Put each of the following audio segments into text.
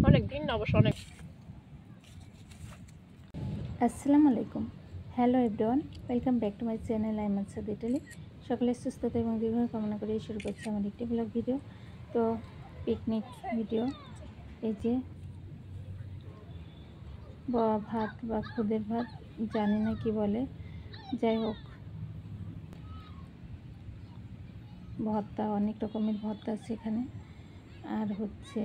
অনেক দিন না, অবশ্য অনেক। আসসালামু আলাইকুম। Hello everyone, welcome back to my channel Aiman Saad Italy. সকলের সুস্থতা এবং দীর্ঘায়ু কামনা করে শুরু করছি আমার একটি ব্লগ ভিডিও। তো পিকনিক ভিডিও, এই যে ভাত বা খুদের ভাত, জানি না কি বলে, যাই হোক ভর্তা, অনেক রকমের ভর্তা আছে এখানে। আর হচ্ছে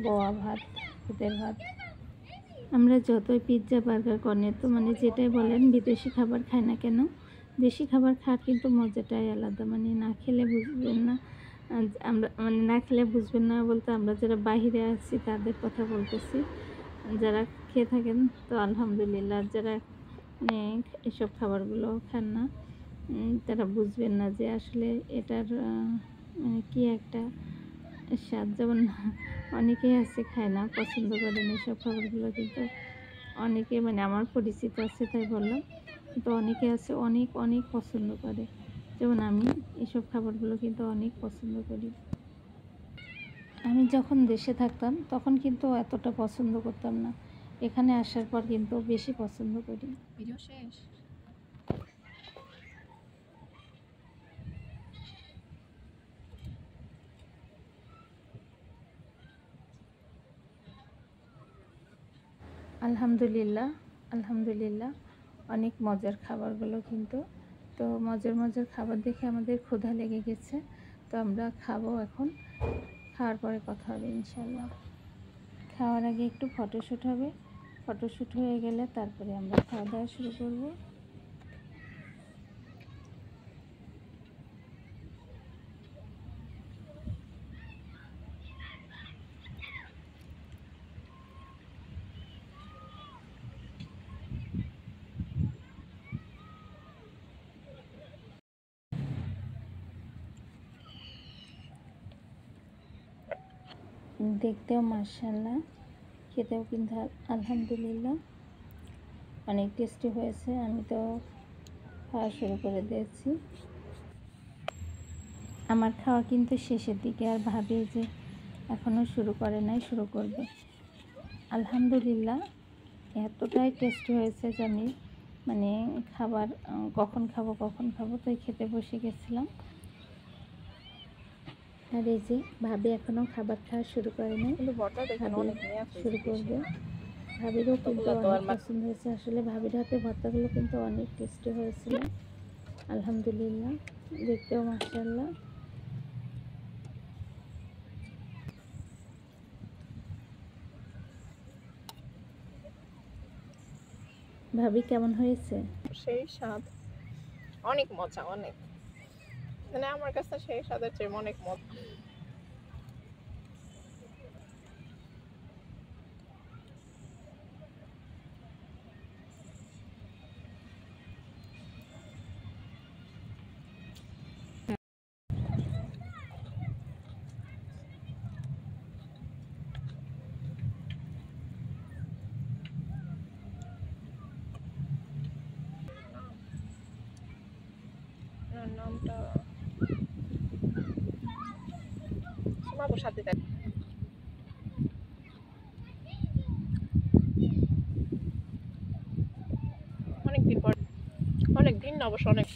বোয়া ভাত, খুদের ভাত। আমরা যতই পিৎজা, বার্গার, কর্নেতো মানে যেটাই বলেন বিদেশি খাবার খাই না কেন, দেশি খাবার খাওয়ার কিন্তু মজাটাই আলাদা। মানে না খেলে বুঝবেন না, আমরা মানে না খেলে বুঝবেন না বলতে আমরা যারা বাইরে আছি তাদের কথা বলতেছি। যারা খেয়ে থাকেন তো আলহামদুলিল্লাহ, যারা মানে এসব খাবারগুলো খান না তারা বুঝবেন না যে আসলে এটার মানে কি একটা স্বাদ। যেমন অনেকেই আছে খায় না, পছন্দ করেন এসব খাবারগুলো, কিন্তু অনেকে মানে আমার পরিচিত আছে তাই বললাম, কিন্তু অনেকে আছে অনেক অনেক পছন্দ করে। যেমন আমি এসব খাবারগুলো কিন্তু অনেক পছন্দ করি। আমি যখন দেশে থাকতাম তখন কিন্তু এতটা পছন্দ করতাম না, এখানে আসার পর কিন্তু বেশি পছন্দ করি। ভিডিও শেষ। আলহামদুলিল্লাহ, আলহামদুলিল্লাহ, অনেক মজার খাবারগুলো কিন্তু। তো মজার মজার খাবার দেখে আমাদের ক্ষুধা লেগে গেছে, তো আমরা খাবো এখন। খাওয়ার পরে কথা হবে ইনশাল্লাহ। খাওয়ার আগে একটু ফটোশ্যুট হবে, ফটোশ্যুট হয়ে গেলে তারপরে আমরা খাওয়া দাওয়া শুরু করব। দেখতেও মাশাআল্লাহ, খেতেও কিন্তু আলহামদুলিল্লাহ অনেক টেস্টি হয়েছে। আমি তো খাওয়া শুরু করে দিয়েছি, আমার খাওয়া কিন্তু শেষের দিকে, আর ভাবি যে এখনও শুরু করে নাই, শুরু করবে। আলহামদুলিল্লাহ এতটাই টেস্টি হয়েছে যে আমি মানে খাবার কখন খাবো তাই খেতে বসে গেছিলাম। আর এই যে ভাবি এখনও খাবার খাওয়া শুরু করে নাই, কিন্তু ভর্তা দেখেন ভাবি অনেক নিয়ে আসছে শুরু বেশি করবে। না। ভাবিরও কিন্তু তো অনেক আর পছন্দ হয়েছে। আসলে ভাবির হাতে ভর্তাগুলো কিন্তু অনেক টেস্টি হয়েছিল আলহামদুলিল্লাহ, দেখতেও মাশাআল্লাহ। ভাবি কেমন হয়েছে? সেই স্বাদ, অনেক মজা, অনেক মানে আমার কাছে সেই স্বাদের চেয়ে অনেক মজা। নামটা সীমাপুর সাথে দেখ। অনেক দিন পর, অনেক দিন না, অবশ্য অনেক।